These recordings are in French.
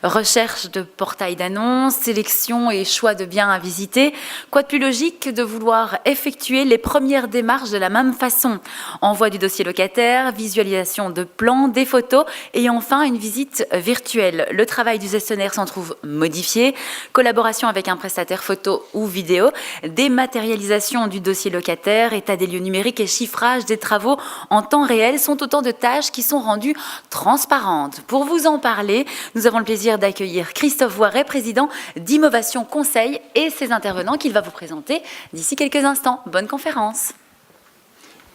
Recherche de portails d'annonces, sélection et choix de biens à visiter. Quoi de plus logique que de vouloir effectuer les premières démarches de la même façon? Envoi du dossier locataire, visualisation de plans, des photos et enfin une visite virtuelle. Le travail du gestionnaire s'en trouve modifié. Collaboration avec un prestataire photo ou vidéo, dématérialisation du dossier locataire, état des lieux numériques et chiffrage des travaux en temps réel sont autant de tâches qui sont rendues transparentes. Pour vous en parler, nous avons le plaisir d'accueillir Christophe Voiret, président d'Innovation Conseil, et ses intervenants qu'il va vous présenter d'ici quelques instants. Bonne conférence.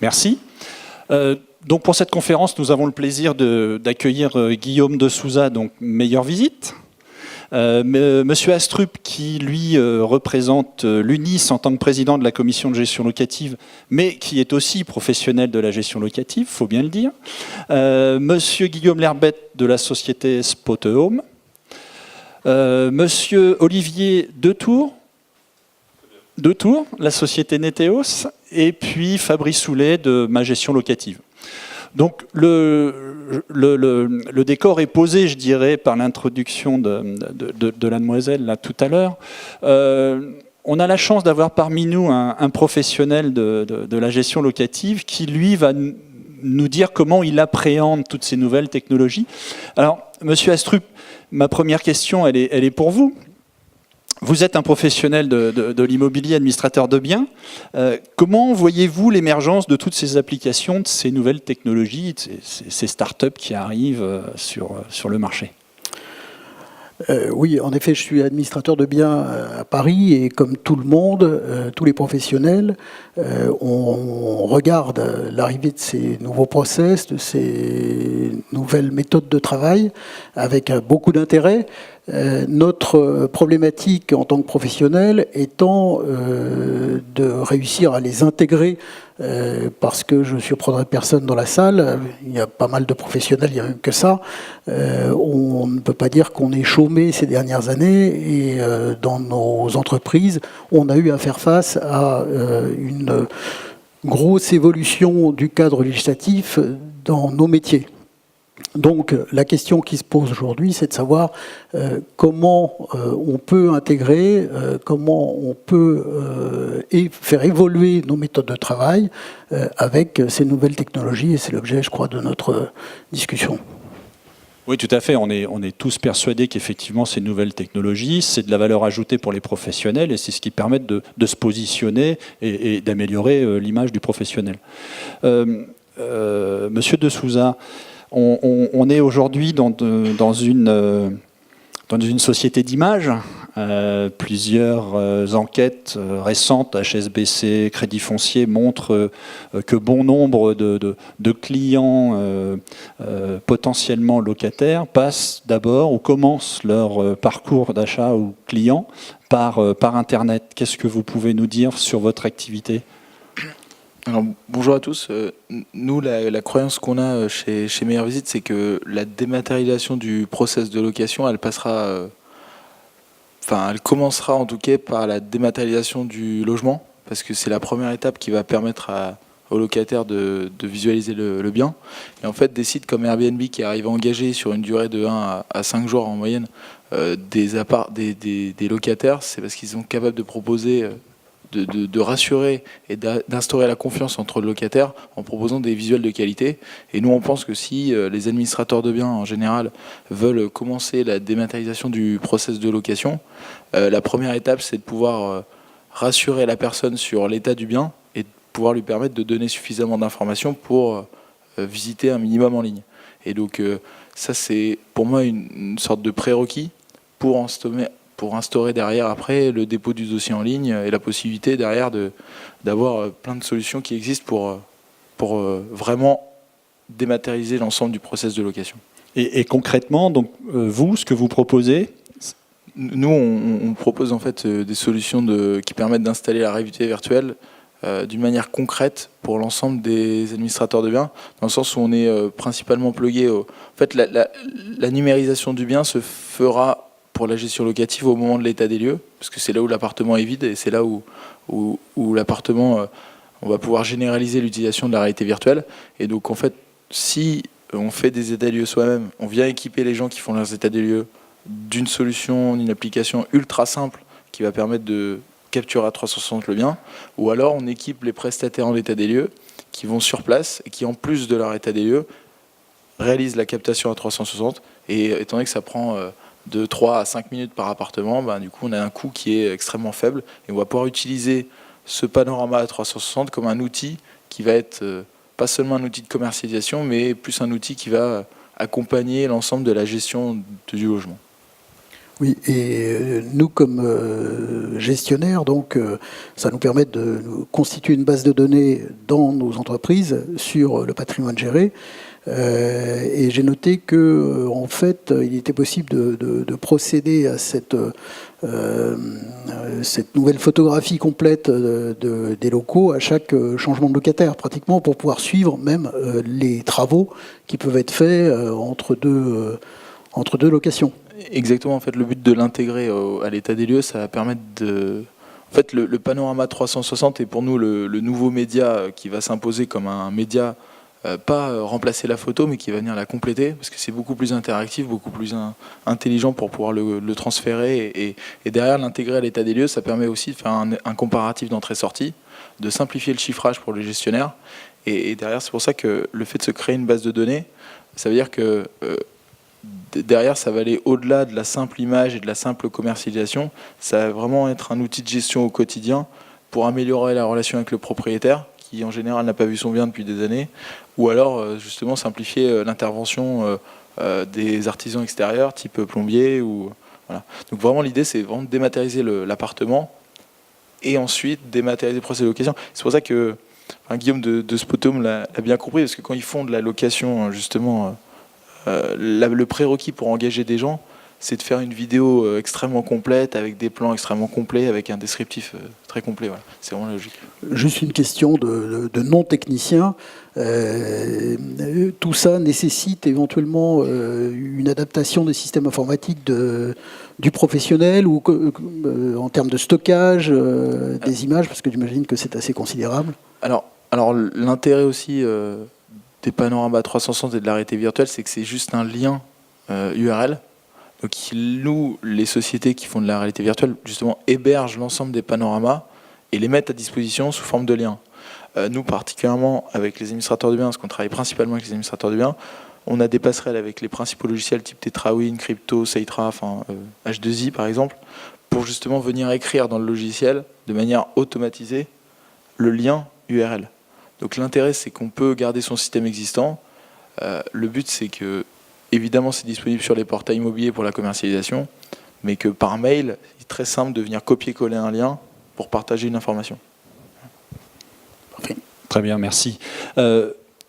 Merci. Donc pour cette conférence, nous avons le plaisir d'accueillir Guillaume de Souza, donc Meilleure Visite. Monsieur Astrup, qui lui représente l'UNIS en tant que président de la commission de gestion locative, mais qui est aussi professionnel de la gestion locative, il faut bien le dire. Monsieur Guillaume Lerbette de la société Spot Home. Monsieur Olivier Detour, la société Neteos, et puis Fabrice Soulet de Ma Gestion Locative. Donc le décor est posé, je dirais, par l'introduction de la demoiselle là, tout à l'heure. On a la chance d'avoir parmi nous un professionnel de la gestion locative qui, lui, va nous dire comment il appréhende toutes ces nouvelles technologies. Alors, monsieur Astrup, ma première question, elle est pour vous. Vous êtes un professionnel de l'immobilier, administrateur de biens. Comment voyez-vous l'émergence de toutes ces applications, de ces nouvelles technologies, de ces startups qui arrivent sur le marché ? Oui, en effet, je suis administrateur de biens à Paris et comme tout le monde, tous les professionnels, on regarde l'arrivée de ces nouveaux process, de ces nouvelles méthodes de travail avec beaucoup d'intérêt. Notre problématique en tant que professionnel étant de réussir à les intégrer parce que je ne surprendrai personne dans la salle, il y a pas mal de professionnels, il n'y a même que ça. On ne peut pas dire qu'on est chômé ces dernières années et dans nos entreprises, on a eu à faire face à une grosse évolution du cadre législatif dans nos métiers. Donc la question qui se pose aujourd'hui, c'est de savoir comment on peut intégrer, comment on peut faire évoluer nos méthodes de travail avec ces nouvelles technologies, et c'est l'objet, je crois, de notre discussion. Oui, tout à fait. On est tous persuadés qu'effectivement, ces nouvelles technologies, c'est de la valeur ajoutée pour les professionnels et c'est ce qui permet de se positionner et d'améliorer l'image du professionnel. Monsieur de Souza, on est aujourd'hui dans une société d'image. Plusieurs enquêtes récentes, HSBC, Crédit Foncier, montrent que bon nombre de clients potentiellement locataires passent d'abord ou commencent leur parcours d'achat ou client par Internet. Qu'est-ce que vous pouvez nous dire sur votre activité ? Alors, bonjour à tous. Nous, la croyance qu'on a chez Meilleure Visite, c'est que la dématérialisation du process de location, elle commencera en tout cas par la dématérialisation du logement, parce que c'est la première étape qui va permettre aux locataires de visualiser le bien. Et en fait, des sites comme Airbnb qui arrivent à engager sur une durée de 1 à 5 jours en moyenne des locataires, c'est parce qu'ils sont capables de proposer de rassurer et d'instaurer la confiance entre le locataire en proposant des visuels de qualité. Et nous, on pense que si les administrateurs de biens, en général, veulent commencer la dématérialisation du process de location, la première étape, c'est de pouvoir rassurer la personne sur l'état du bien et de pouvoir lui permettre de donner suffisamment d'informations pour visiter un minimum en ligne. Et donc, ça, c'est pour moi une sorte de prérequis pour instaurer derrière après le dépôt du dossier en ligne et la possibilité derrière d'avoir plein de solutions qui existent pour vraiment dématérialiser l'ensemble du process de location. Et concrètement, donc, vous, ce que vous proposez ? Nous, on propose en fait des solutions qui permettent d'installer la réalité virtuelle d'une manière concrète pour l'ensemble des administrateurs de biens, dans le sens où on est principalement plugué. En fait, la numérisation du bien se fera pour la gestion locative au moment de l'état des lieux, parce que c'est là où l'appartement est vide et c'est là où l'appartement, on va pouvoir généraliser l'utilisation de la réalité virtuelle. Et donc en fait, si on fait des états des lieux soi-même, on vient équiper les gens qui font leurs états des lieux d'une solution, d'une application ultra simple qui va permettre de capturer à 360 le bien, ou alors on équipe les prestataires en état des lieux qui vont sur place et qui, en plus de leur état des lieux, réalisent la captation à 360. Et étant donné que ça prend de 3 à 5 minutes par appartement, du coup on a un coût qui est extrêmement faible et on va pouvoir utiliser ce panorama à 360 comme un outil qui va être pas seulement un outil de commercialisation, mais plus un outil qui va accompagner l'ensemble de la gestion du logement. Oui, et nous, comme gestionnaires, donc, ça nous permet de constituer une base de données dans nos entreprises sur le patrimoine géré. Et j'ai noté que, en fait, il était possible de procéder à cette nouvelle photographie complète des locaux à chaque changement de locataire, pratiquement, pour pouvoir suivre même les travaux qui peuvent être faits entre deux locations. Exactement, en fait, le but de l'intégrer à l'état des lieux, ça va permettre de... En fait, le panorama 360 est pour nous le nouveau média qui va s'imposer comme un média, pas remplacer la photo, mais qui va venir la compléter, parce que c'est beaucoup plus interactif, beaucoup plus intelligent pour pouvoir le transférer. Et derrière, l'intégrer à l'état des lieux, ça permet aussi de faire un comparatif d'entrée-sortie, de simplifier le chiffrage pour les gestionnaires. Et derrière, c'est pour ça que le fait de se créer une base de données, ça veut dire que... derrière, ça va aller au-delà de la simple image et de la simple commercialisation. Ça va vraiment être un outil de gestion au quotidien pour améliorer la relation avec le propriétaire, qui en général n'a pas vu son bien depuis des années, ou alors justement simplifier l'intervention des artisans extérieurs, type plombier. Voilà. Donc vraiment, l'idée, c'est vraiment de dématérialiser l'appartement et ensuite dématérialiser le processus de location. C'est pour ça que Guillaume de Spotahome l'a bien compris, parce que quand ils font de la location, justement... le prérequis pour engager des gens, c'est de faire une vidéo extrêmement complète, avec des plans extrêmement complets, avec un descriptif très complet. Voilà. C'est vraiment logique. Juste une question de non-technicien. Tout ça nécessite éventuellement une adaptation des systèmes informatiques du professionnel ou en termes de stockage des images, parce que j'imagine que c'est assez considérable. Alors l'intérêt aussi... des panoramas 360 et de la réalité virtuelle, c'est que c'est juste un lien URL. Donc nous, les sociétés qui font de la réalité virtuelle, justement, hébergent l'ensemble des panoramas et les mettent à disposition sous forme de liens. Nous, particulièrement avec les administrateurs de biens, parce qu'on travaille principalement avec les administrateurs de biens, on a des passerelles avec les principaux logiciels type Tetrawin, Crypto, Seitra, H2I par exemple, pour justement venir écrire dans le logiciel de manière automatisée le lien URL. Donc l'intérêt, c'est qu'on peut garder son système existant. Le but, c'est que, évidemment, c'est disponible sur les portails immobiliers pour la commercialisation, mais que par mail, c'est très simple de venir copier-coller un lien pour partager une information. Parfait. Très bien, merci.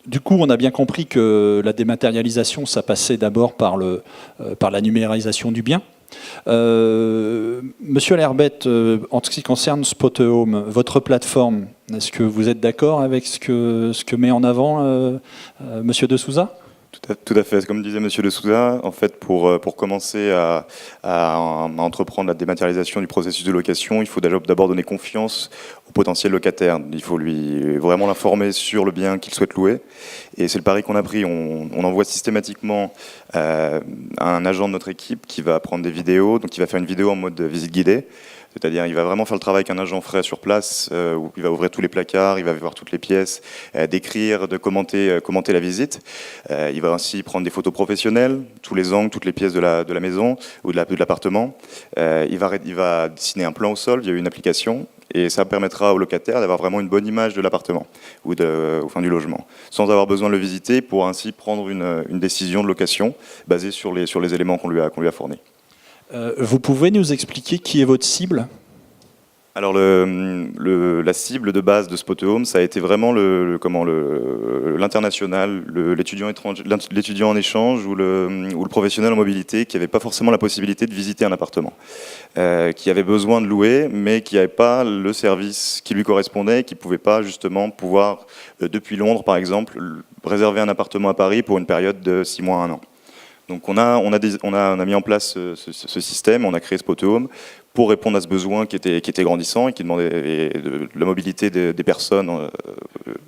Du coup, on a bien compris que la dématérialisation, ça passait d'abord par la numérisation du bien. Monsieur Alerbette, en ce qui concerne Spotahome, votre plateforme, est-ce que vous êtes d'accord avec ce que met en avant Monsieur de Souza ? Tout à fait. Comme disait Monsieur de Souza, en fait, pour commencer à entreprendre la dématérialisation du processus de location, il faut d'abord donner confiance au potentiel locataire. Il faut lui vraiment l'informer sur le bien qu'il souhaite louer. Et c'est le pari qu'on a pris. On envoie systématiquement un agent de notre équipe qui va prendre des vidéos, donc il va faire une vidéo en mode visite guidée. C'est-à-dire, il va vraiment faire le travail qu'un agent ferait sur place, où il va ouvrir tous les placards, il va voir toutes les pièces, décrire, de commenter la visite. Il va ainsi prendre des photos professionnelles, tous les angles, toutes les pièces de la maison ou de l'appartement. Il va dessiner un plan au sol via une application, et ça permettra au locataire d'avoir vraiment une bonne image de l'appartement ou du logement, sans avoir besoin de le visiter, pour ainsi prendre une décision de location basée sur les éléments qu'on lui a fournis. Vous pouvez nous expliquer qui est votre cible ? Alors la cible de base de Spotahome, ça a été vraiment l'international, l'étudiant en échange ou le professionnel en mobilité qui n'avait pas forcément la possibilité de visiter un appartement, qui avait besoin de louer, mais qui n'avait pas le service qui lui correspondait, qui ne pouvait pas justement depuis Londres par exemple, réserver un appartement à Paris pour une période de 6 mois à 1 an. Donc on a mis en place ce système, on a créé Spot Home pour répondre à ce besoin qui était grandissant et qui demandait la mobilité des personnes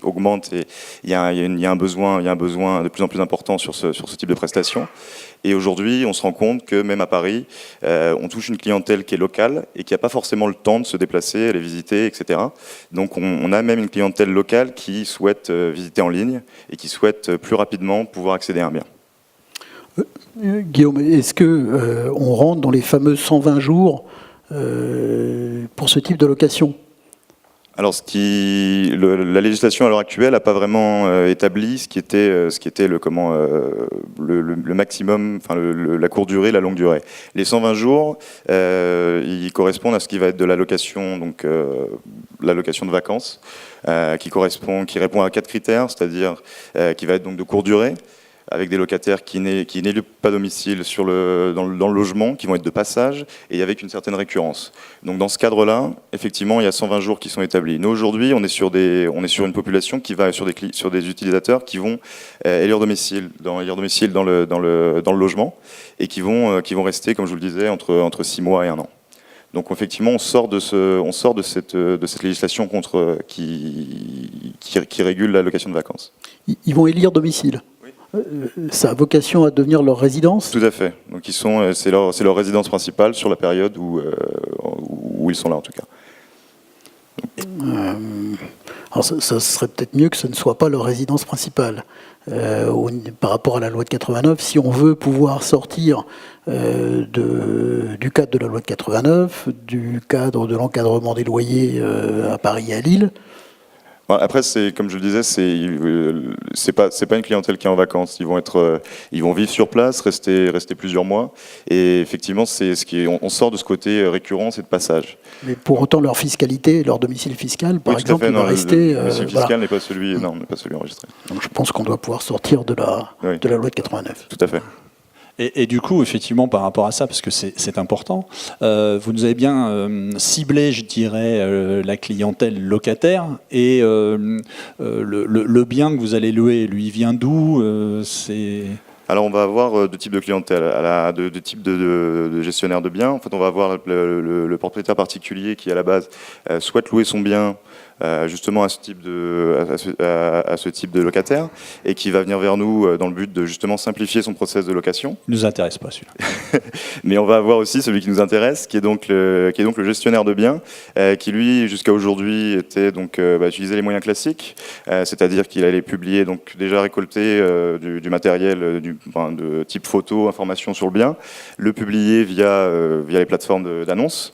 augmente et il y a un besoin de plus en plus important sur ce type de prestations. Et aujourd'hui, on se rend compte que même à Paris, on touche une clientèle qui est locale et qui n'a pas forcément le temps de se déplacer, aller visiter, etc. Donc on a même une clientèle locale qui souhaite visiter en ligne et qui souhaite plus rapidement pouvoir accéder à un bien. Guillaume, est-ce que on rentre dans les fameux 120 jours pour ce type de location? Alors, la législation à l'heure actuelle n'a pas vraiment établi ce qui était le maximum, enfin la courte durée, la longue durée. Les 120 jours, ils correspondent à ce qui va être de l'allocation, donc l'allocation de vacances, qui répond à 4 critères, c'est-à-dire qui va être donc de courte durée, avec des locataires qui n'éluent pas domicile dans le logement, qui vont être de passage, et avec une certaine récurrence. Donc dans ce cadre-là, effectivement, il y a 120 jours qui sont établis. Nous, aujourd'hui, on est sur une population qui va sur des utilisateurs qui vont élire domicile dans le logement, et qui vont rester, comme je vous le disais, entre 6 mois et 1 an. Donc effectivement, on sort de cette législation qui régule la location de vacances. Ils vont élire domicile. Ça a vocation à devenir leur résidence? Tout à fait. Donc c'est leur résidence principale sur la période où ils sont là en tout cas. Alors ça serait peut-être mieux que ce ne soit pas leur résidence principale. Par rapport à la loi de 89, si on veut pouvoir sortir du cadre de la loi de 89, du cadre de l'encadrement des loyers à Paris et à Lille. Après, comme je le disais, c'est pas une clientèle qui est en vacances. Ils vont vivre sur place, rester plusieurs mois. Et effectivement, on sort de ce côté récurrence et de passage. Mais pour autant, leur fiscalité, leur domicile fiscal, par exemple, il va rester. Le domicile fiscal n'est pas celui enregistré. Donc je pense qu'on doit pouvoir sortir de la loi de 89. Tout à fait. Et du coup, effectivement, par rapport à ça, parce que c'est important, vous nous avez bien ciblé, je dirais, la clientèle locataire et le bien que vous allez louer, lui, vient d'où Alors on va avoir deux types de clientèle, deux types de gestionnaires de biens. En fait, on va avoir le propriétaire particulier qui, à la base, souhaite louer son bien justement à ce type de locataire et qui va venir vers nous dans le but de justement simplifier son process de location. Il ne nous intéresse pas celui-là. Mais on va avoir aussi celui qui nous intéresse, qui est donc le gestionnaire de biens, qui lui jusqu'à aujourd'hui utilisait les moyens classiques, c'est-à-dire qu'il allait publier, donc déjà récolter du matériel de type photo, information sur le bien, le publier via les plateformes d'annonces.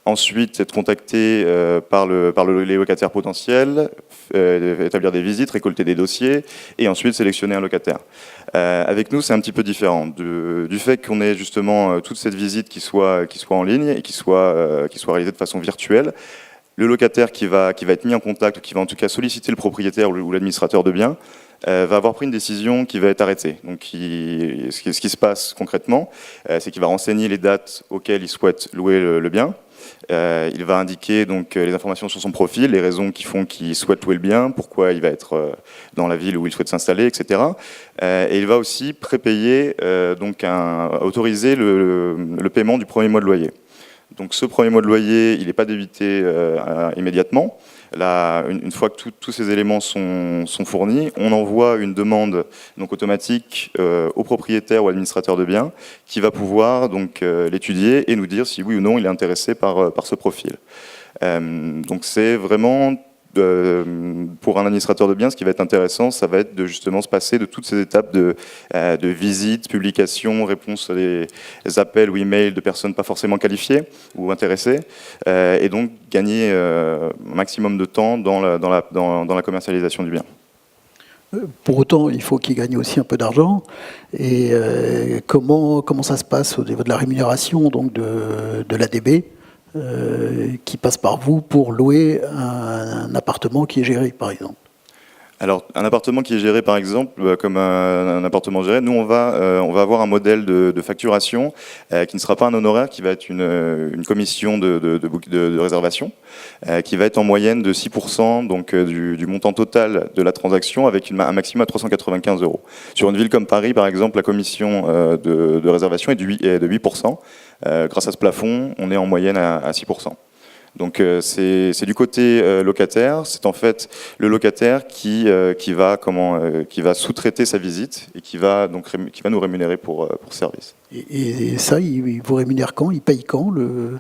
Ensuite, être contacté par les locataires potentiels, établir des visites, récolter des dossiers, et ensuite sélectionner un locataire. Avec nous, c'est un petit peu différent. Du fait qu'on ait justement toute cette visite qui soit en ligne et qui soit réalisée de façon virtuelle, le locataire qui va être mis en contact, qui va en tout cas solliciter le propriétaire ou l'administrateur de biens, va avoir pris une décision qui va être arrêtée. Donc, ce qui se passe concrètement, c'est qu'il va renseigner les dates auxquelles il souhaite louer le bien. Il va indiquer donc les informations sur son profil, les raisons qui font qu'il souhaite louer le bien, pourquoi il va être dans la ville où il souhaite s'installer, etc. Et il va aussi prépayer, autoriser le paiement du premier mois de loyer. Donc ce premier mois de loyer, il n'est pas débité immédiatement. Là, une fois que tous ces éléments sont fournis, on envoie une demande donc automatique au propriétaire ou à l'administrateur de biens qui va pouvoir donc l'étudier et nous dire si oui ou non il est intéressé par ce profil. Donc c'est vraiment pour un administrateur de biens, ce qui va être intéressant, ça va être de justement se passer de toutes ces étapes de visite, publication, réponse à des appels ou emails de personnes pas forcément qualifiées ou intéressées, et donc gagner un maximum de temps dans la commercialisation du bien. Pour autant, il faut qu'il gagne aussi un peu d'argent. Et comment ça se passe au niveau de la rémunération donc de l'ADB qui passe par vous pour louer un appartement qui est géré, par exemple? Alors, un appartement qui est géré, par exemple, comme un appartement géré, nous, on va avoir un modèle de facturation qui ne sera pas un honoraire, qui va être une commission de réservation, qui va être en moyenne de 6% donc, du montant total de la transaction, avec un maximum à 395 €. Sur une ville comme Paris, par exemple, la commission de réservation est de 8%. Grâce à ce plafond, on est en moyenne à 6%. Donc c'est du côté locataire, c'est en fait le locataire qui va sous-traiter sa visite et qui va nous rémunérer pour service. Et ça, il vous rémunère quand? Il paye quand, le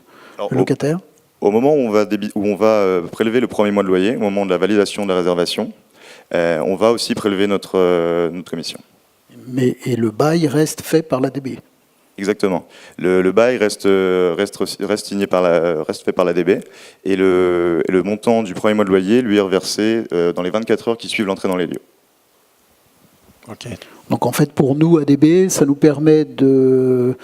locataire? Au moment où on va prélever le premier mois de loyer, au moment de la validation de la réservation, on va aussi prélever notre commission. Et le bail reste fait par l'ADB? Exactement. Le bail reste fait par l'ADB et le montant du premier mois de loyer lui est reversé dans les 24 heures qui suivent l'entrée dans les lieux. Ok. Donc en fait, pour nous, ADB, ça nous permet de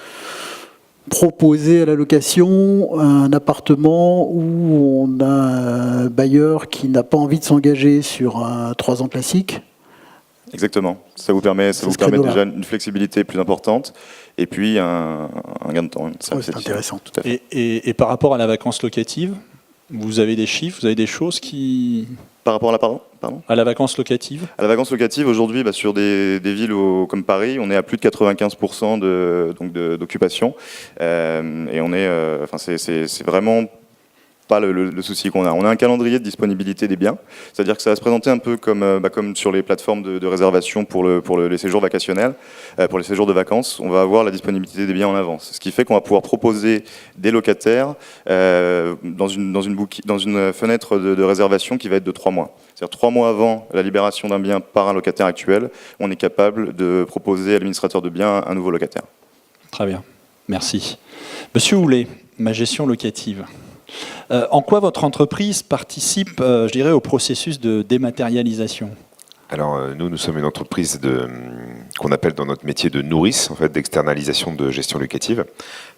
proposer à la location un appartement où on a un bailleur qui n'a pas envie de s'engager sur un 3 ans classique. Exactement. Ça vous permet déjà une flexibilité plus importante et puis un gain de temps. C'est intéressant. Tout à fait. Et par rapport à la vacance locative, vous avez des chiffres, vous avez des choses qui... Par rapport à À la vacance locative? À la vacance locative, aujourd'hui, sur des villes comme Paris, on est à plus de 95% d'occupation. Et on est, c'est vraiment pas le souci qu'on a. On a un calendrier de disponibilité des biens, c'est-à-dire que ça va se présenter un peu comme sur les plateformes de réservation pour les séjours vacationnels, pour les séjours de vacances. On va avoir la disponibilité des biens en avance, ce qui fait qu'on va pouvoir proposer des locataires dans une fenêtre de réservation qui va être de 3 mois. C'est-à-dire 3 mois avant la libération d'un bien par un locataire actuel, on est capable de proposer à l'administrateur de biens un nouveau locataire. Très bien, merci. Monsieur Houlet, ma gestion locative. En quoi votre entreprise participe, je dirais, au processus de dématérialisation? Alors nous sommes une entreprise qu'on appelle dans notre métier de nourrice, en fait, d'externalisation de gestion locative.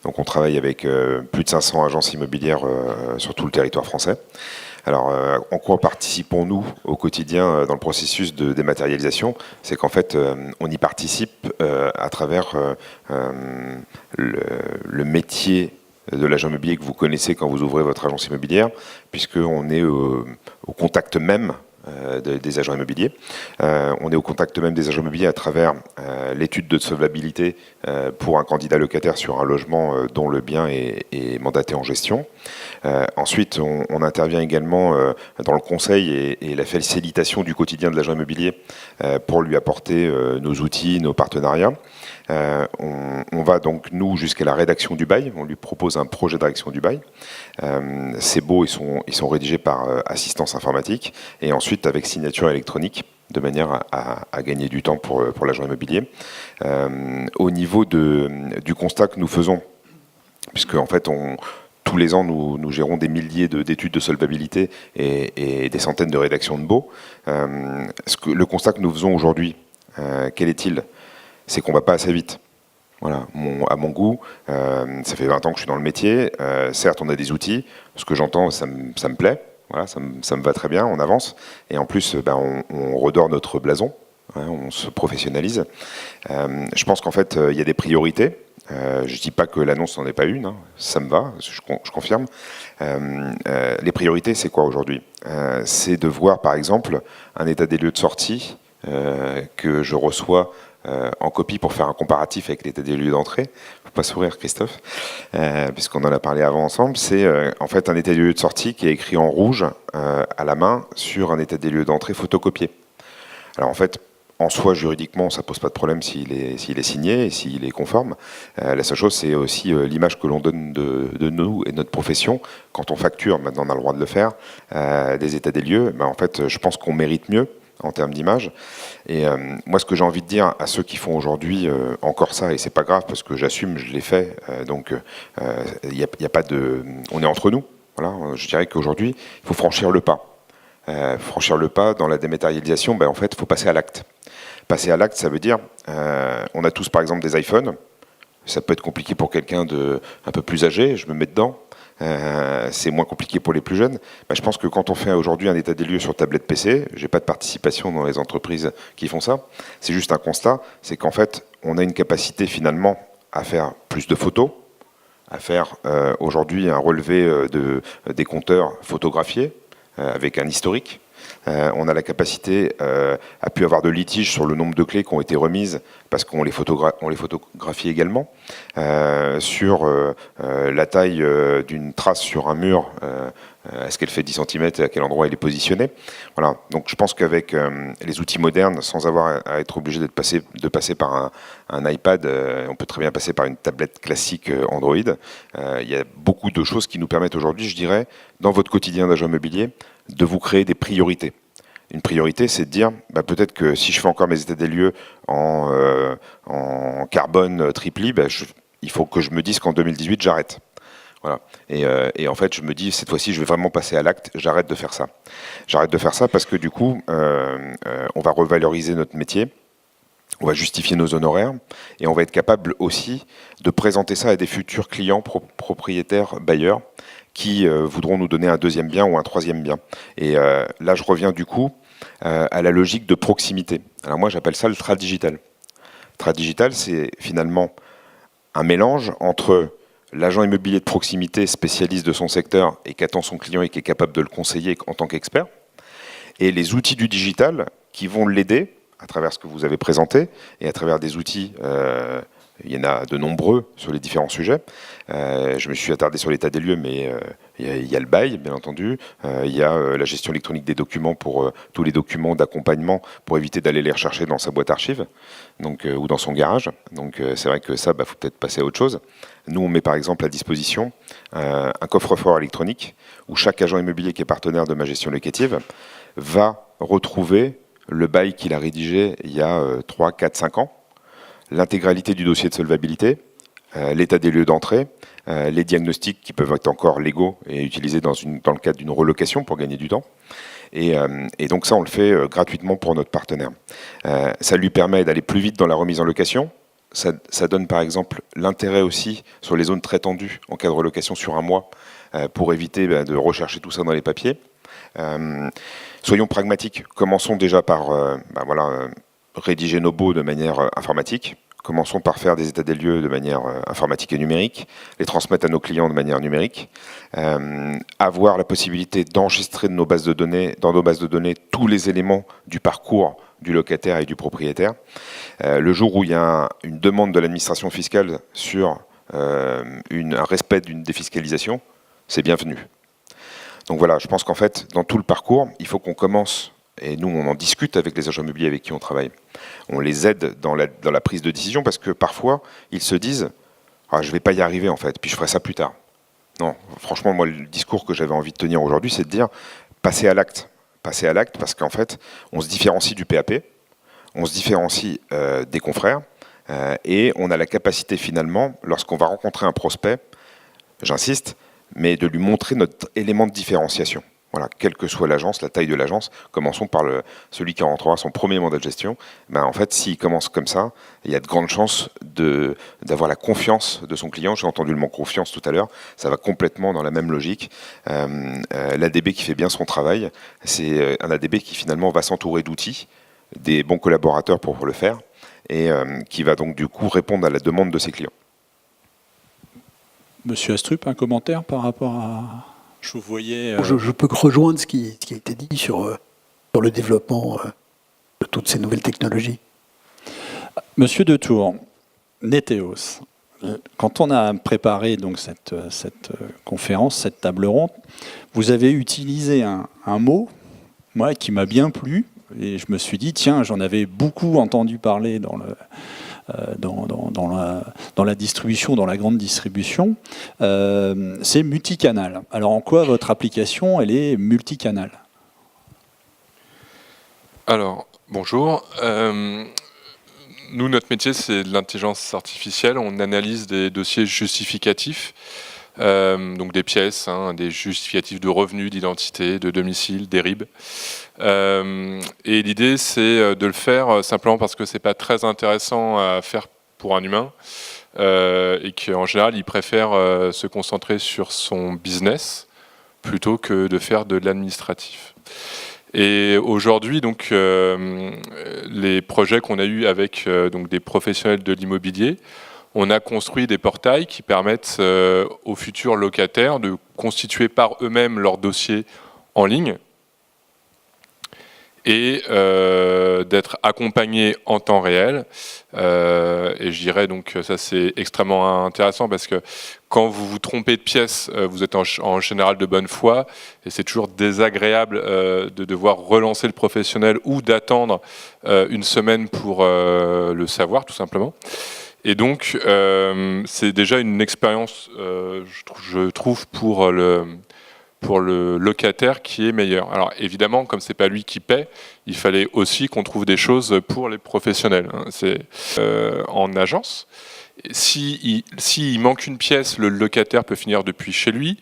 Donc on travaille avec plus de 500 agences immobilières sur tout le territoire français. Alors en quoi participons-nous au quotidien dans le processus de dématérialisation? C'est qu'en fait on y participe à travers le métier de l'agent immobilier que vous connaissez quand vous ouvrez votre agence immobilière, puisqu'on est au contact même des agents immobiliers. On est au contact même des agents immobiliers à travers l'étude de solvabilité pour un candidat locataire sur un logement dont le bien est mandaté en gestion. Ensuite, on intervient également dans le conseil et la facilitation du quotidien de l'agent immobilier pour lui apporter nos outils, nos partenariats. On va donc, nous, jusqu'à la rédaction du bail. On lui propose un projet de rédaction du bail. Ces baux, ils sont rédigés par assistance informatique et ensuite avec signature électronique, de manière à gagner du temps pour l'agent immobilier. Au niveau du constat que nous faisons, puisque en fait, tous les ans, nous gérons des milliers d'études de solvabilité et des centaines de rédactions de baux. Le constat que nous faisons aujourd'hui, quel est-il? C'est qu'on ne va pas assez vite. Voilà, à mon goût, ça fait 20 ans que je suis dans le métier. Certes, on a des outils. Ce que j'entends, ça me plaît. Voilà, ça me va très bien, on avance. Et en plus, on redore notre blason. Hein, on se professionnalise. Je pense qu'en fait, il y a des priorités. Je ne dis pas que l'annonce n'en est pas une. Hein, ça me va, je confirme. Les priorités, c'est quoi aujourd'hui? C'est de voir, par exemple, un état des lieux de sortie que je reçois en copie pour faire un comparatif avec l'état des lieux d'entrée. Faut pas sourire, Christophe, puisqu'on en a parlé avant ensemble. C'est en fait un état des lieux de sortie qui est écrit en rouge à la main sur un état des lieux d'entrée photocopié. Alors en fait, en soi, juridiquement, ça pose pas de problème s'il est signé et s'il est conforme. La seule chose, c'est aussi l'image que l'on donne de nous et de notre profession. Quand on facture, maintenant on a le droit de le faire, des états des lieux, en fait, je pense qu'on mérite mieux en termes d'image. Et moi, ce que j'ai envie de dire à ceux qui font aujourd'hui encore ça, et c'est pas grave parce que j'assume, je l'ai fait, donc y a pas de... On est entre nous. Voilà, je dirais qu'aujourd'hui, il faut franchir le pas. Franchir le pas dans la dématérialisation, en fait, il faut passer à l'acte. Passer à l'acte, ça veut dire, on a tous par exemple des iPhones, ça peut être compliqué pour quelqu'un un peu plus âgé, je me mets dedans. c'est moins compliqué pour les plus jeunes. Je pense que quand on fait aujourd'hui un état des lieux sur tablette PC, j'ai pas de participation dans les entreprises qui font ça, c'est juste un constat, c'est qu'en fait, on a une capacité finalement à faire plus de photos, à faire aujourd'hui un relevé des compteurs photographiés avec un historique. On a la capacité à pu avoir de litiges sur le nombre de clés qui ont été remises parce qu'on les photographie également. Sur la taille d'une trace sur un mur, est-ce qu'elle fait 10 cm et à quel endroit elle est positionnée. Voilà. Donc je pense qu'avec les outils modernes, sans avoir à être obligé de passer par un iPad, on peut très bien passer par une tablette classique Android. Il y a beaucoup de choses qui nous permettent aujourd'hui, je dirais, dans votre quotidien d'agent immobilier, de vous créer des priorités. Une priorité, c'est de dire, peut-être que si je fais encore mes états des lieux en carbone tripli, il faut que je me dise qu'en 2018, j'arrête. Voilà. Et en fait, je me dis, cette fois-ci, je vais vraiment passer à l'acte, j'arrête de faire ça. J'arrête de faire ça parce que du coup, on va revaloriser notre métier, on va justifier nos honoraires, et on va être capable aussi de présenter ça à des futurs clients, propriétaires, bailleurs, qui voudront nous donner un deuxième bien ou un troisième bien. Et là, je reviens du coup à la logique de proximité. Alors moi, j'appelle ça le tradigital. Tradigital, c'est finalement un mélange entre l'agent immobilier de proximité, spécialiste de son secteur et qui attend son client et qui est capable de le conseiller en tant qu'expert, et les outils du digital qui vont l'aider à travers ce que vous avez présenté et à travers des outils. Il y en a de nombreux sur les différents sujets. Je me suis attardé sur l'état des lieux, mais il y a le bail, bien entendu. Il y a la gestion électronique des documents pour tous les documents d'accompagnement pour éviter d'aller les rechercher dans sa boîte archive ou dans son garage. Donc c'est vrai que ça, faut peut-être passer à autre chose. Nous, on met par exemple à disposition un coffre-fort électronique où chaque agent immobilier qui est partenaire de ma gestion locative va retrouver le bail qu'il a rédigé il y a 3, 4, 5 ans, l'intégralité du dossier de solvabilité, l'état des lieux d'entrée, les diagnostics qui peuvent être encore légaux et utilisés dans le cadre d'une relocation pour gagner du temps. Et donc ça, on le fait gratuitement pour notre partenaire. Ça lui permet d'aller plus vite dans la remise en location. Ça donne par exemple l'intérêt aussi sur les zones très tendues en cas de relocation sur un mois pour éviter de rechercher tout ça dans les papiers. Soyons pragmatiques. Commençons déjà par rédiger nos baux de manière informatique. Commençons par faire des états des lieux de manière informatique et numérique, les transmettre à nos clients de manière numérique, avoir la possibilité d'enregistrer dans nos bases de données tous les éléments du parcours du locataire et du propriétaire. Le jour où il y a une demande de l'administration fiscale sur un respect d'une défiscalisation, c'est bienvenu. Donc voilà, je pense qu'en fait, dans tout le parcours, il faut qu'on commence, et nous on en discute avec les agents immobiliers avec qui on travaille, on les aide dans la prise de décision parce que parfois, ils se disent « je ne vais pas y arriver en fait, puis je ferai ça plus tard ». Non, franchement, moi, le discours que j'avais envie de tenir aujourd'hui, c'est de dire « passez à l'acte ». Passez à l'acte parce qu'en fait, on se différencie du PAP, on se différencie des confrères, et on a la capacité finalement, lorsqu'on va rencontrer un prospect, j'insiste, mais de lui montrer notre élément de différenciation. Voilà, quelle que soit l'agence, la taille de l'agence, commençons par celui qui rentrera son premier mandat de gestion. En fait, s'il commence comme ça, il y a de grandes chances d'avoir la confiance de son client. J'ai entendu le mot confiance tout à l'heure, ça va complètement dans la même logique. L'ADB qui fait bien son travail, c'est un ADB qui finalement va s'entourer d'outils, des bons collaborateurs pour le faire, et qui va donc du coup répondre à la demande de ses clients. Monsieur Astrup, un commentaire par rapport à... Je vous voyais... Je peux rejoindre ce qui a été dit sur le développement de toutes ces nouvelles technologies. Monsieur Detour, Neteos, quand on a préparé donc cette conférence, cette table ronde, vous avez utilisé un mot qui m'a bien plu, et je me suis dit, tiens, j'en avais beaucoup entendu parler dans la distribution, dans la grande distribution, c'est multicanal. Alors en quoi votre application, elle est multicanal ? Alors, bonjour. Nous, notre métier, c'est de l'intelligence artificielle. On analyse des dossiers justificatifs, donc des pièces, des justificatifs de revenus, d'identité, de domicile, des RIB. Et l'idée, c'est de le faire simplement parce que c'est pas très intéressant à faire pour un humain. et qu'en général, il préfère se concentrer sur son business plutôt que de faire de l'administratif. Et aujourd'hui, donc, les projets qu'on a eus avec donc des professionnels de l'immobilier, on a construit des portails qui permettent aux futurs locataires de constituer par eux-mêmes leur dossier en ligne et d'être accompagnés en temps réel. Et je dirais donc ça c'est extrêmement intéressant parce que quand vous vous trompez de pièce, vous êtes en général de bonne foi et c'est toujours désagréable de devoir relancer le professionnel ou d'attendre une semaine pour le savoir tout simplement. Et donc, c'est déjà une expérience, je trouve, pour le locataire qui est meilleure. Alors évidemment, comme c'est pas lui qui paie, il fallait aussi qu'on trouve des choses pour les professionnels. C'est en agence. S'il manque une pièce, le locataire peut finir depuis chez lui.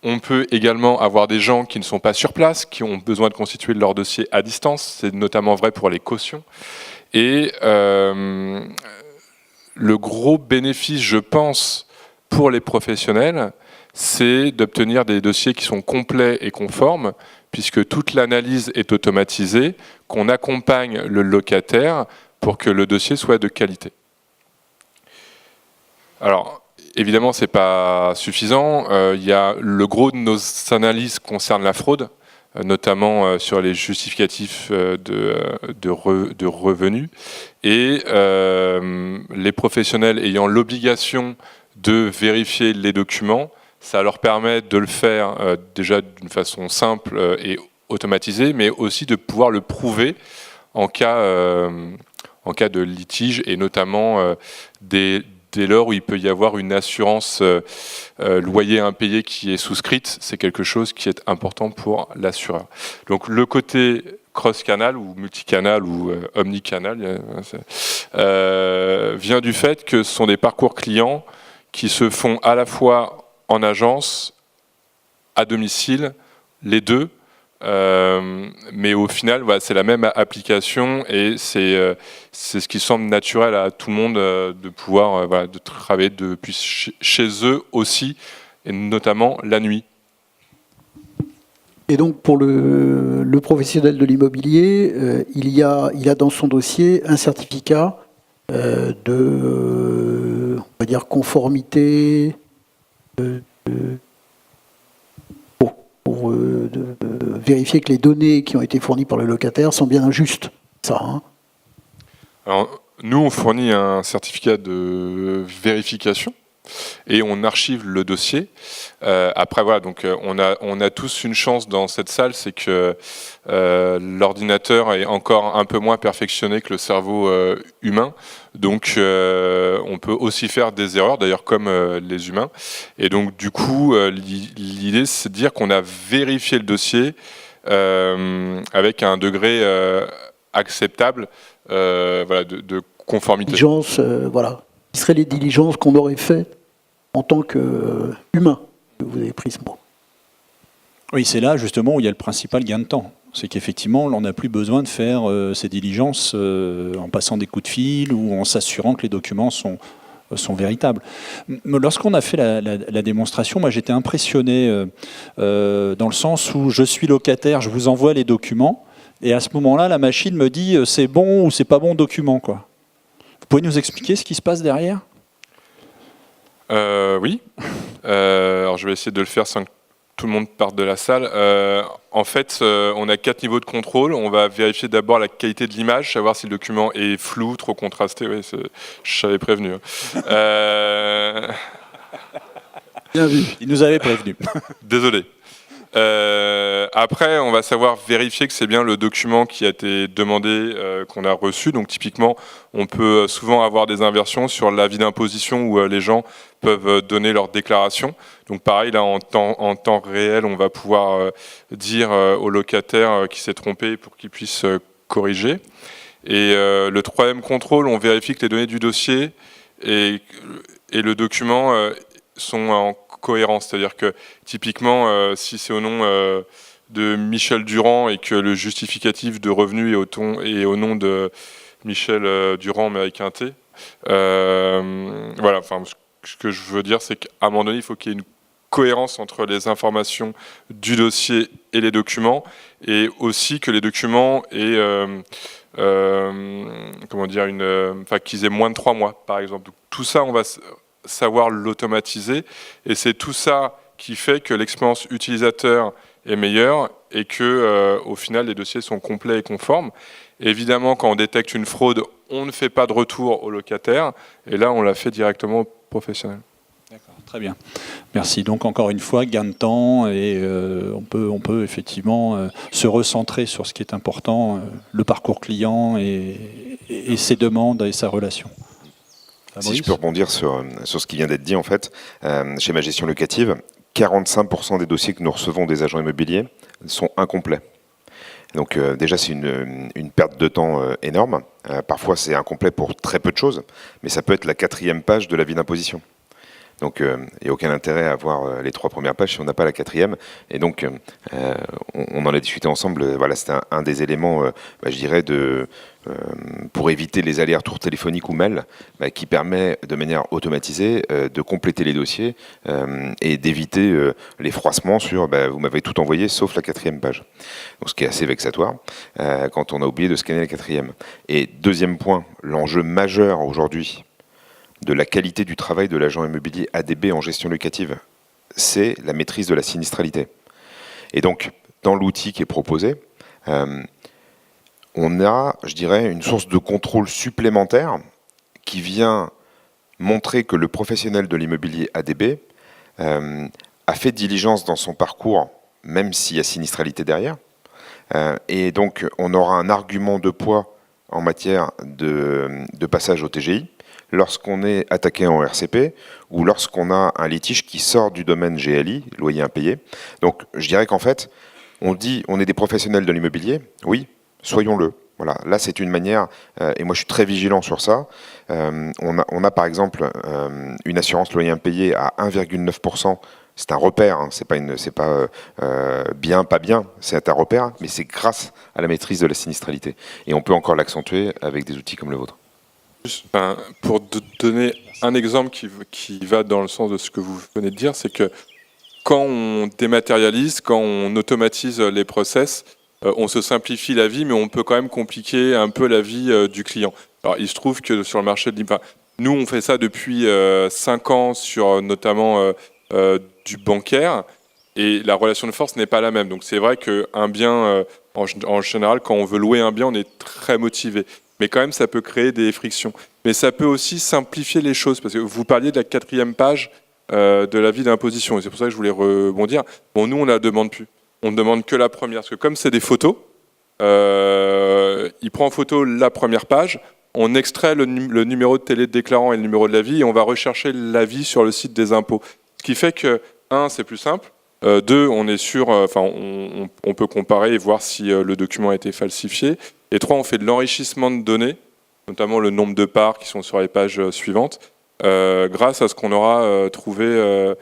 On peut également avoir des gens qui ne sont pas sur place, qui ont besoin de constituer leur dossier à distance. C'est notamment vrai pour les cautions. Et le gros bénéfice, je pense, pour les professionnels, c'est d'obtenir des dossiers qui sont complets et conformes, puisque toute l'analyse est automatisée, qu'on accompagne le locataire pour que le dossier soit de qualité. Alors, évidemment, ce n'est pas suffisant. Le gros de nos analyses concerne la fraude, notamment sur les justificatifs de revenus. Et les professionnels ayant l'obligation de vérifier les documents, ça leur permet de le faire déjà d'une façon simple et automatisée, mais aussi de pouvoir le prouver en cas de litige, et notamment dès lors où il peut y avoir une assurance loyer impayé qui est souscrite. C'est quelque chose qui est important pour l'assureur. Donc le côté cross-canal ou multicanal ou omnicanal vient du fait que ce sont des parcours clients qui se font à la fois en agence, à domicile, les deux, mais au final, voilà, c'est la même application et c'est ce qui semble naturel à tout le monde de pouvoir voilà, de travailler depuis chez eux aussi, et notamment la nuit. Et donc pour le professionnel de l'immobilier, il a dans son dossier un certificat de, on va dire, conformité pour vérifier que les données qui ont été fournies par le locataire sont bien justes. Ça, hein. Alors, nous, on fournit un certificat de vérification et on archive le dossier. Après, voilà, donc on a tous une chance dans cette salle, c'est que l'ordinateur est encore un peu moins perfectionné que le cerveau humain. Donc, on peut aussi faire des erreurs, d'ailleurs comme les humains. Et donc, du coup, l'idée, c'est de dire qu'on a vérifié le dossier avec un degré acceptable voilà, de conformité. Diligence, voilà. Ce seraient les diligences qu'on aurait faites en tant qu'humain. Vous avez pris ce mot. Oui, c'est là justement où il y a le principal gain de temps. C'est qu'effectivement, on n'a plus besoin de faire ces diligences en passant des coups de fil ou en s'assurant que les documents sont véritables. Lorsqu'on a fait la démonstration, moi j'étais impressionné dans le sens où je suis locataire, je vous envoie les documents, et à ce moment-là, la machine me dit c'est bon ou c'est pas bon document, quoi. Vous pouvez nous expliquer ce qui se passe derrière ? Oui. Alors je vais essayer de le faire sans que tout le monde parte de la salle. En fait, on a 4 niveaux de contrôle. On va vérifier d'abord la qualité de l'image, savoir si le document est flou, trop contrasté. Oui, je t'avais prévenu. Bien vu. Il nous avait prévenu. Désolé. Après, on va savoir vérifier que c'est bien le document qui a été demandé, qu'on a reçu. Donc typiquement, on peut souvent avoir des inversions sur l'avis d'imposition où les gens peuvent donner leur déclaration. Donc pareil, là, en temps réel, on va pouvoir dire au locataire qui s'est trompé pour qu'il puisse corriger. Et le troisième contrôle, on vérifie que les données du dossier et le document sont en cohérence, c'est-à-dire que typiquement, si c'est au nom de Michel Durand et que le justificatif de revenu est au nom de Michel Durand mais avec un T, Voilà, enfin, ce que je veux dire, c'est qu'à un moment donné, il faut qu'il y ait une cohérence entre les informations du dossier et les documents, et aussi que les documents aient, comment dire, enfin, qu'ils aient moins de 3 mois, par exemple. Donc, tout ça, on va savoir l'automatiser, et c'est tout ça qui fait que l'expérience utilisateur est meilleure et que, au final, les dossiers sont complets et conformes. Évidemment, quand on détecte une fraude, on ne fait pas de retour au locataire, et là, on l'a fait directement au professionnel. D'accord, très bien. Merci. Donc encore une fois, gain de temps, et on peut effectivement se recentrer sur ce qui est important, le parcours client et ses demandes et sa relation. Si je peux rebondir sur ce qui vient d'être dit, en fait, chez ma gestion locative, 45% des dossiers que nous recevons des agents immobiliers sont incomplets. Donc déjà, c'est une perte de temps énorme. Parfois, c'est incomplet pour très peu de choses, mais ça peut être la 4e page de l'avis d'imposition. Donc, il n'y a aucun intérêt à avoir les 3 premières pages si on n'a pas la 4e. Et donc, on en a discuté ensemble. Voilà, c'était un des éléments, je dirais, pour éviter les allers-retours téléphoniques ou mails, qui permet de manière automatisée de compléter les dossiers et d'éviter les froissements sur vous m'avez tout envoyé sauf la 4e page. Donc, ce qui est assez vexatoire quand on a oublié de scanner la 4e. Et deuxième point, l'enjeu majeur aujourd'hui de la qualité du travail de l'agent immobilier ADB en gestion locative, c'est la maîtrise de la sinistralité. Et donc, dans l'outil qui est proposé, on a, je dirais, une source de contrôle supplémentaire qui vient montrer que le professionnel de l'immobilier ADB a fait diligence dans son parcours, même s'il y a sinistralité derrière. Et donc, on aura un argument de poids en matière de passage au TGI, lorsqu'on est attaqué en RCP ou lorsqu'on a un litige qui sort du domaine GLI, loyer impayé. Donc je dirais qu'en fait, on dit on est des professionnels de l'immobilier, oui, soyons-le. Voilà, là c'est une manière, et moi je suis très vigilant sur ça, on a par exemple une assurance loyer impayé à 1,9%, c'est un repère, hein, c'est pas bien, pas bien, c'est un repère, mais c'est grâce à la maîtrise de la sinistralité. Et on peut encore l'accentuer avec des outils comme le vôtre. Pour donner un exemple qui va dans le sens de ce que vous venez de dire, c'est que quand on dématérialise, quand on automatise les process, on se simplifie la vie, mais on peut quand même compliquer un peu la vie du client. Alors, il se trouve que sur le marché de l'immobilier, nous, on fait ça depuis 5 ans sur notamment du bancaire, et la relation de force n'est pas la même. Donc, c'est vrai qu'un bien, en général, quand on veut louer un bien, on est très motivé. Mais quand même, ça peut créer des frictions. Mais ça peut aussi simplifier les choses, parce que vous parliez de la 4e page de l'avis d'imposition, et c'est pour ça que je voulais rebondir. Bon, nous, on ne la demande plus. On ne demande que la première, parce que comme c'est des photos, il prend en photo la première page, on extrait le numéro de télé de déclarant et le numéro de l'avis, et on va rechercher l'avis sur le site des impôts. Ce qui fait que, 1, c'est plus simple, 2, on est sûr, on peut comparer et voir si le document a été falsifié. Et 3, on fait de l'enrichissement de données, notamment le nombre de parts qui sont sur les pages suivantes, grâce à ce qu'on aura trouvé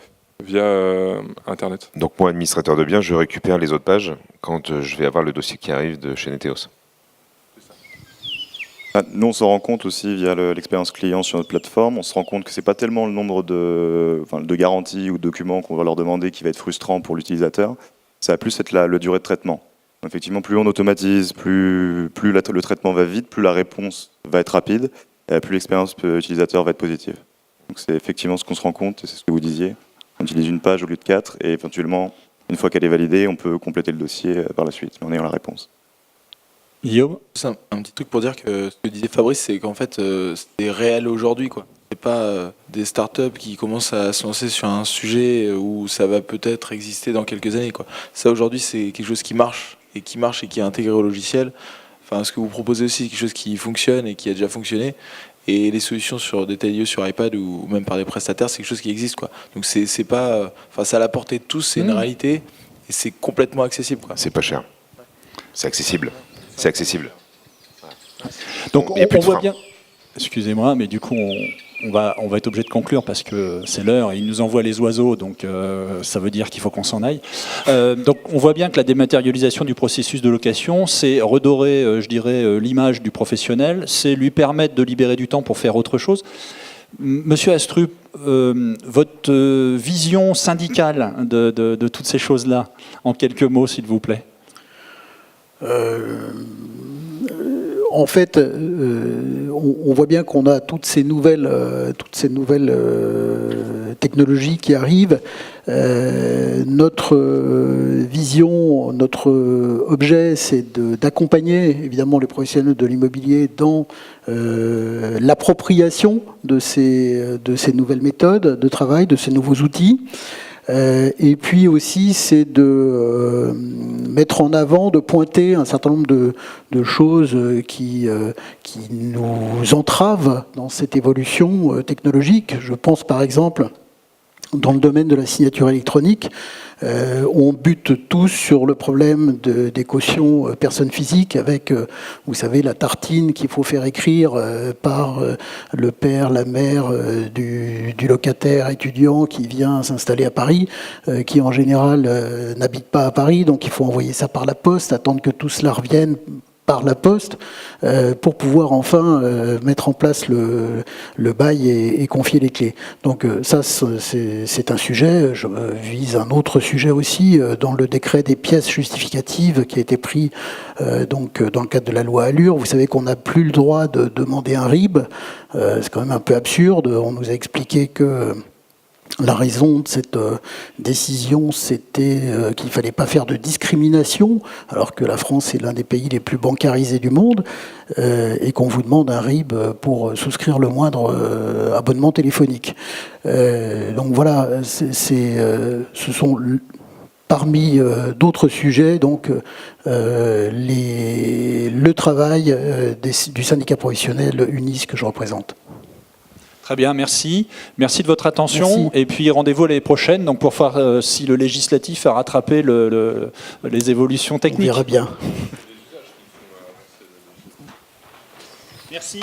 via Internet. Donc moi, administrateur de biens, je récupère les autres pages quand je vais avoir le dossier qui arrive de chez Neteos. Nous, on s'en rend compte aussi via l'expérience client sur notre plateforme. On se rend compte que ce n'est pas tellement le nombre de garanties ou de documents qu'on va leur demander qui va être frustrant pour l'utilisateur. Ça va plus être le durée de traitement. Effectivement, plus on automatise, plus le traitement va vite, plus la réponse va être rapide, et plus l'expérience utilisateur va être positive. Donc c'est effectivement ce qu'on se rend compte, et c'est ce que vous disiez. On utilise une page au lieu de 4, et éventuellement, une fois qu'elle est validée, on peut compléter le dossier par la suite, en ayant la réponse. Guillaume ? C'est un petit truc pour dire que ce que disait Fabrice, c'est qu'en fait, c'est réel aujourd'hui, quoi. C'est pas des startups qui commencent à se lancer sur un sujet où ça va peut-être exister dans quelques années, quoi. Ça, aujourd'hui, c'est quelque chose qui marche et qui est intégré au logiciel. Enfin, ce que vous proposez aussi, c'est quelque chose qui fonctionne et qui a déjà fonctionné. Et les solutions sur des tels lieux sur iPad ou même par des prestataires, c'est quelque chose qui existe, quoi. Donc c'est pas, c'est à la portée de tous, c'est une réalité et c'est complètement accessible, quoi. C'est pas cher. C'est accessible. C'est accessible. Donc Bon, il y a plus on de voit frein. bien. Excusez-moi, mais du coup on va être obligé de conclure parce que c'est l'heure et il nous envoie les oiseaux, donc ça veut dire qu'il faut qu'on s'en aille. Donc on voit bien que la dématérialisation du processus de location, c'est redorer, je dirais, l'image du professionnel, c'est lui permettre de libérer du temps pour faire autre chose. Monsieur Astrup, votre vision syndicale de toutes ces choses-là, en quelques mots, s'il vous plaît. En fait, on voit bien qu'on a toutes ces nouvelles technologies qui arrivent. Notre vision, notre objet, c'est d'accompagner évidemment les professionnels de l'immobilier dans l'appropriation de ces nouvelles méthodes de travail, de ces nouveaux outils. Et puis aussi, c'est de mettre en avant, de pointer un certain nombre de choses qui nous entravent dans cette évolution technologique. Je pense par exemple, dans le domaine de la signature électronique, on bute tous sur le problème des cautions personnes physiques avec, vous savez, la tartine qu'il faut faire écrire par le père, la mère du locataire étudiant qui vient s'installer à Paris, qui en général n'habite pas à Paris, donc il faut envoyer ça par la poste, attendre que tout cela revienne par la poste pour pouvoir enfin mettre en place le bail et confier les clés. Donc ça, c'est un sujet. Je vise un autre sujet aussi dans le décret des pièces justificatives qui a été pris donc dans le cadre de la loi Allure. Vous savez qu'on n'a plus le droit de demander un RIB. C'est quand même un peu absurde. On nous a expliqué que la raison de cette décision, c'était qu'il ne fallait pas faire de discrimination, alors que la France est l'un des pays les plus bancarisés du monde, et qu'on vous demande un RIB pour souscrire le moindre abonnement téléphonique. Donc voilà, ce sont parmi d'autres sujets, donc le travail du syndicat professionnel UNIS que je représente. Très bien, merci. Merci de votre attention. Merci. Et puis rendez-vous l'année prochaine donc pour voir si le législatif a rattrapé les évolutions techniques. On verra bien. Merci.